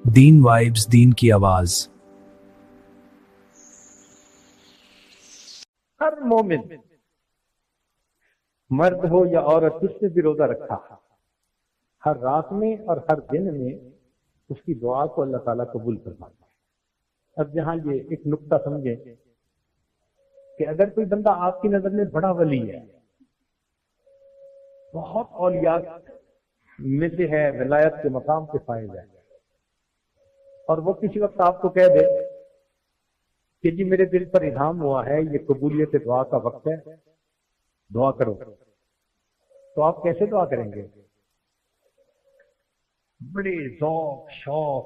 دین vibes, دین کی آواز۔ ہر مومن مرد ہو یا عورت جس نے بھی روزہ رکھا ہر رات میں اور ہر دن میں اس کی دعا کو اللہ تعالیٰ قبول فرماتا ہے۔ اب جہاں یہ ایک نقطہ سمجھیں کہ اگر کوئی بندہ آپ کی نظر میں بڑا ولی ہے، بہت اولیاء میں سے ہے، ولایت کے مقام پہ فائز ہے، اور وہ کسی وقت آپ کو کہہ دے کہ جی میرے دل پر الہام ہوا ہے یہ قبولیت دعا کا وقت ہے، دعا کرو، تو آپ کیسے دعا کریں گے؟ بڑے ذوق شوق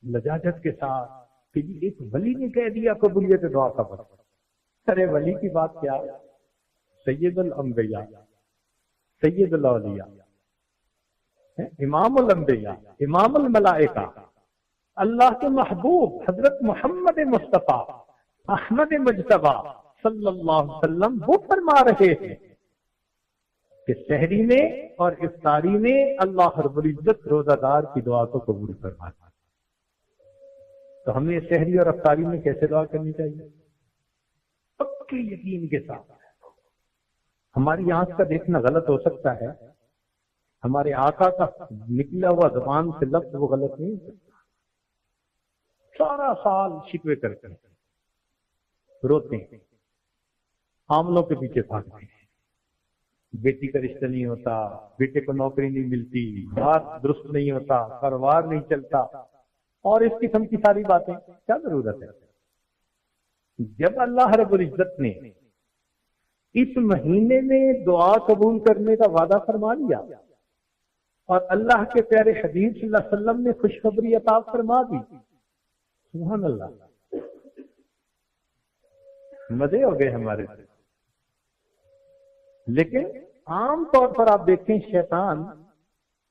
لجاجت کے ساتھ کہ جی ایک ولی نے کہہ دیا قبولیت دعا کا وقت۔ ارے ولی کی بات کیا، سید الانبیاء، سید الاولیاء، امام الانبیاء، امام الملائکہ، اللہ کے محبوب حضرت محمد مصطفیٰ احمد مجتبیٰ صلی اللہ علیہ وسلم وہ فرما رہے ہیں کہ سحری میں اور افطاری میں اللہ رب العزت روزہ دار کی دعا کو قبول فرماتا ہے۔ تو ہمیں سحری اور افطاری میں کیسے دعا کرنی چاہیے؟ پکے یقین کے ساتھ۔ ہماری آنکھ کا دیکھنا غلط ہو سکتا ہے، ہمارے آقا کا نکلا ہوا زبان سے لفظ وہ غلط نہیں ہو سکتا۔ سارا سال شکوے کرتے ہیں، روتے ہیں، عاملوں کے پیچھے بھاگتے ہیں، بیٹی کا رشتہ نہیں ہوتا، بیٹے کو نوکری نہیں ملتی، بات درست نہیں ہوتا، کاروبار نہیں چلتا، اور اس قسم کی ساری باتیں۔ کیا ضرورت ہے؟ جب اللہ رب العزت نے اس مہینے میں دعا قبول کرنے کا وعدہ فرما لیا اور اللہ کے پیارے حبیب صلی اللہ علیہ وسلم نے خوشخبری عطا فرما دی، سبحان اللہ، مزے ہو گئے ہمارے سے۔ لیکن عام طور پر آپ دیکھیں شیطان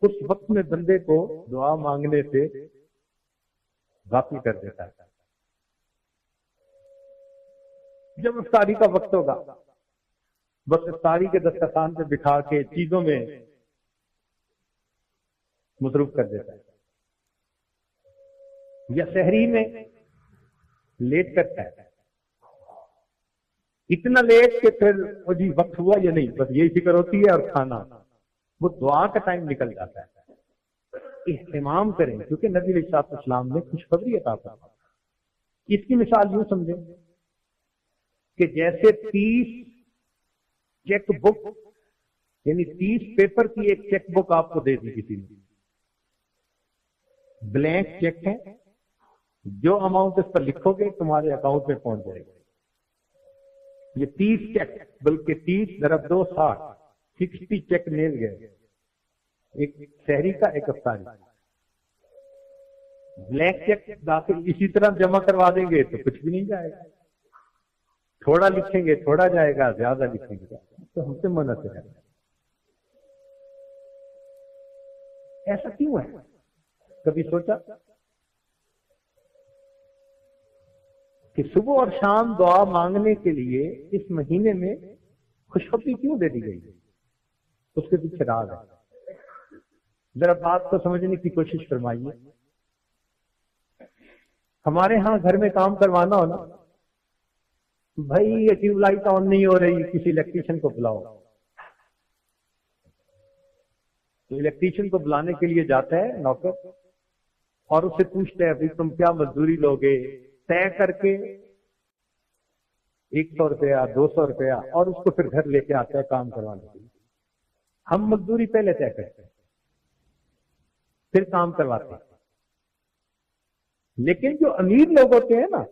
اس وقت میں بندے کو دعا مانگنے سے غافل کر دیتا ہے۔ جب افطاری کا وقت ہوگا بس افطاری کے دسترخوان پہ بٹھا کے چیزوں میں مصروف کر دیتا ہے، یا سحری میں لیٹ کرتا ہے، اتنا لیٹ کہ پھر وہ جی وقت ہوا یا نہیں، بس یہی فکر ہوتی ہے، اور کھانا، وہ دعا کا ٹائم نکل جاتا ہے۔ اہتمام کریں، کیونکہ نبی علیہ الصلوۃ والسلام نے خوشخبری عطا فرمائی۔ اس کی مثال یوں سمجھیں کہ جیسے 30 چیک بک، یعنی 30 پیپر کی ایک چیک بک آپ کو دے دی کسی نے، بلینک چیک ہے، جو اماؤنٹ اس پر لکھو گے تمہارے اکاؤنٹ میں پہنچ جائے گا۔ یہ 30 چیک، بلکہ 30 × 2 60، 60 چیک مل گئے، ایک شہری کا ایک افطاری۔ بلینک چیک داخل اسی طرح جمع کروا دیں گے تو کچھ بھی نہیں جائے گا، تھوڑا لکھیں گے تھوڑا جائے گا، زیادہ لکھیں گے تو ہم سے منحصر ہے۔ ایسا کیوں ہے؟ کبھی سوچا کہ صبح اور شام دعا مانگنے کے لیے اس مہینے میں خوشخبری کیوں دے دی گئی؟ اس کے پیچھے راز ہے، ذرا بات کو سمجھنے کی کوشش فرمائیے۔ ہمارے ہاں گھر میں کام کروانا ہونا، بھائی یہ ٹیوب لائٹ آن نہیں ہو رہی، کسی الیکٹریشین کو بلاؤ، تو الیکٹریشین کو بلانے کے لیے جاتا ہے نوکر، اور اس سے پوچھتے ہیں تم کیا مزدوری لوگے، طے کر کے 100 روپیہ 200 روپیہ، اور اس کو پھر گھر لے کے آتا ہے کام کروانے کے لیے۔ ہم مزدوری پہلے طے کرتے ہیں پھر کام کرواتے ہیں، لیکن جو امیر لوگ ہوتے ہیں نا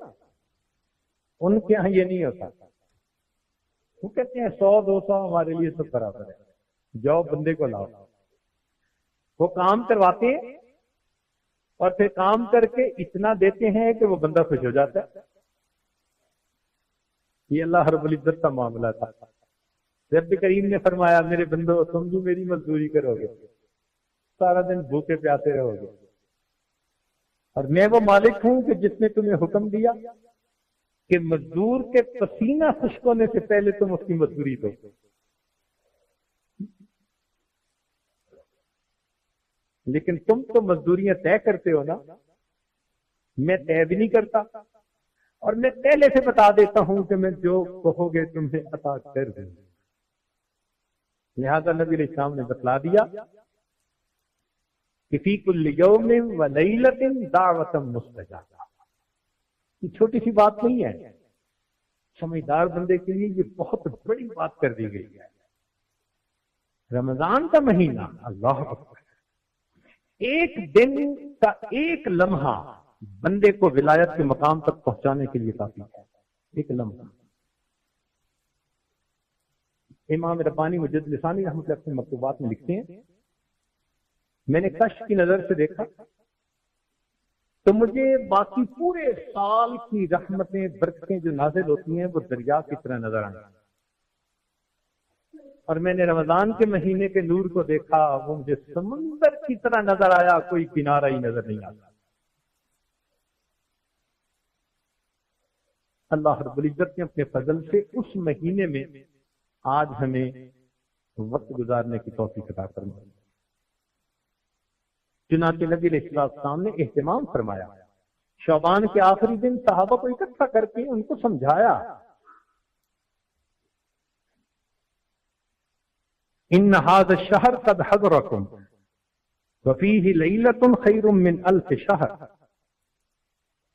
ان کے یہاں یہ نہیں ہوتا، وہ کہتے ہیں 100 200 ہمارے لیے سب برابر ہے، جاؤ بندے کو لاؤ۔ وہ کام کرواتے ہیں اور پھر کام کر کے اتنا دیتے ہیں کہ وہ بندہ خوش ہو جاتا ہے۔ یہ اللہ رب العزت کا معاملہ تھا۔ رب کریم نے فرمایا میرے بندو تم بھی میری مزدوری کرو گے، سارا دن بھوکے پیاسے رہو گے، اور میں وہ مالک ہوں کہ جس نے تمہیں حکم دیا کہ مزدور کے پسینہ خشک ہونے سے پہلے تم اس کی مزدوری دو۔ لیکن تم تو مزدوریاں طے کرتے ہو نا، میں طے بھی نہیں کرتا، اور میں پہلے سے بتا دیتا ہوں کہ میں جو کہو گے تمہیں عطا کر دوں۔ لہذا نبی علیہ السلام نے بتلا دیا کہ فی کل یوم و لیلۃ دعوۃ مستجابہ۔ یہ چھوٹی سی بات نہیں ہے، سمجھدار بندے کے لیے یہ بہت بڑی بات کر دی گئی ہے۔ رمضان کا مہینہ، اللہ اکبر، ایک دن کا ایک لمحہ بندے کو ولایت کے مقام تک پہنچانے کے لیے کافی ہے۔ ایک لمحہ۔ امام ربانی مجد لسانی رحمۃ اللہ اپنے مکتوبات میں لکھتے ہیں، میں نے کشف کی نظر سے دیکھا تو مجھے باقی پورے سال کی رحمتیں برکتیں جو نازل ہوتی ہیں وہ دریا کی طرح نظر آئیں، اور میں نے رمضان کے مہینے کے نور کو دیکھا، وہ مجھے سمندر کی طرح نظر آیا، کوئی کنارہ ہی نظر نہیں آتا۔ اللہ رب العزت نے اپنے فضل سے اس مہینے میں آج ہمیں وقت گزارنے کی توفیق عطا فرمائی۔ چنانچہ نبی علیہ السلام نے اہتمام فرمایا، شعبان کے آخری دن صحابہ کو اکٹھا کر کے ان کو سمجھایا، ان هذا الشهر قد حضركم وفيه ليلة خير من 1000 شهر۔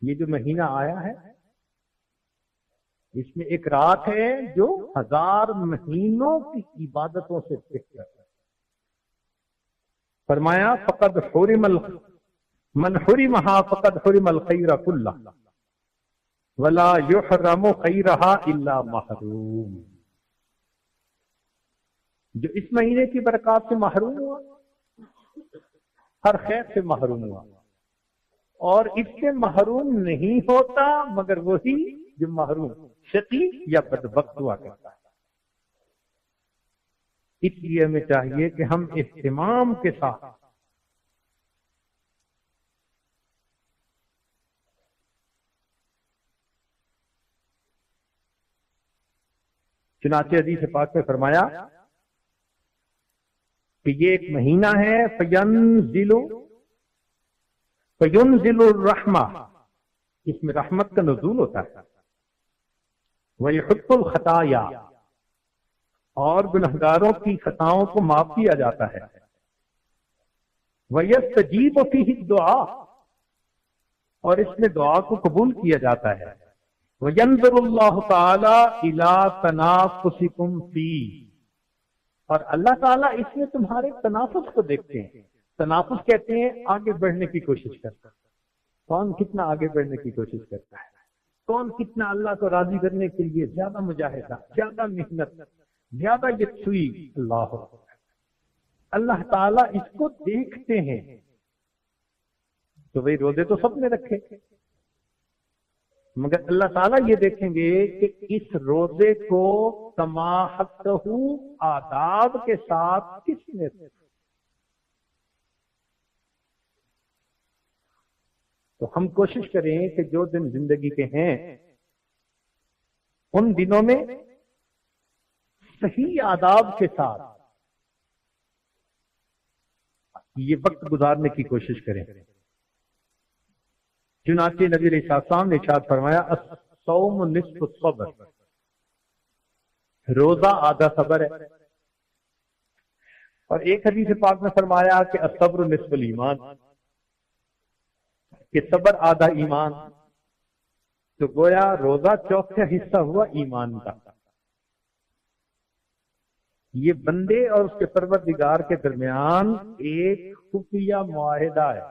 یہ جو مہینہ آیا ہے اس میں ایک رات ہے جو 1000 مہینوں کی عبادتوں سے بہتر ہے۔ فرمایا فقد حرم من حرمها فقد حرم الخير كله ولا يحرم خيرها الا محروم۔ جو اس مہینے کی برکات سے محروم ہوا، ہر خیر سے محروم ہوا، اور اس سے محروم نہیں ہوتا مگر وہی جو محروم شقی یا بدبخت ہوا کرتا ہے۔ اس لیے ہمیں چاہیے کہ ہم اہتمام کے ساتھ چنانچہ حدیث پاک میں فرمایا کہ یہ ایک مہینہ ہے فینزل الرحمہ، اس میں رحمت کا نزول ہوتا ہے، وَيَحُطُّ الْخَطَايَا، اور گنہگاروں کی خطاؤں کو معاف کیا جاتا ہے، وَيَسْتَجِيبُ فِيهِ الدُّعَاء، اور اس میں دعا کو قبول کیا جاتا ہے، وَيَنظُرُ اللَّهُ تَعَالَى إِلَىٰ تَنَافُسِكُمْ فِيهِ، اور اللہ تعالیٰ اس میں تمہارے تنافس کو دیکھتے ہیں۔ تنافس کہتے ہیں آگے بڑھنے کی کوشش کرتا ہے، کون کتنا آگے بڑھنے کی کوشش کرتا ہے، کون کتنا اللہ کو راضی کرنے کے لیے زیادہ مجاہدہ، زیادہ محنت، زیادہ یکسوئی۔ اللہ تعالیٰ اس کو دیکھتے ہیں، تو وہی روزے تو سب نے رکھے، مگر اللہ تعالیٰ یہ دیکھیں گے کہ اس روزے کو کما حقہ آداب کے ساتھ کس نے، تو ہم کوشش کریں کہ جو دن زندگی کے ہیں ان دنوں میں صحیح آداب کے ساتھ یہ وقت گزارنے کی کوشش کریں۔ چنانچہ نبی علیہ السلام نے ارشاد فرمایا الصوم نصف الصبر، روزہ آدھا صبر ہے، اور ایک حدیث پاک میں فرمایا کہ الصبر نصف الایمان، کہ صبر آدھا ایمان، تو گویا روزہ چوتھا حصہ ہوا ایمان کا۔ یہ بندے اور اس کے پروردگار کے درمیان ایک خفیہ معاہدہ ہے،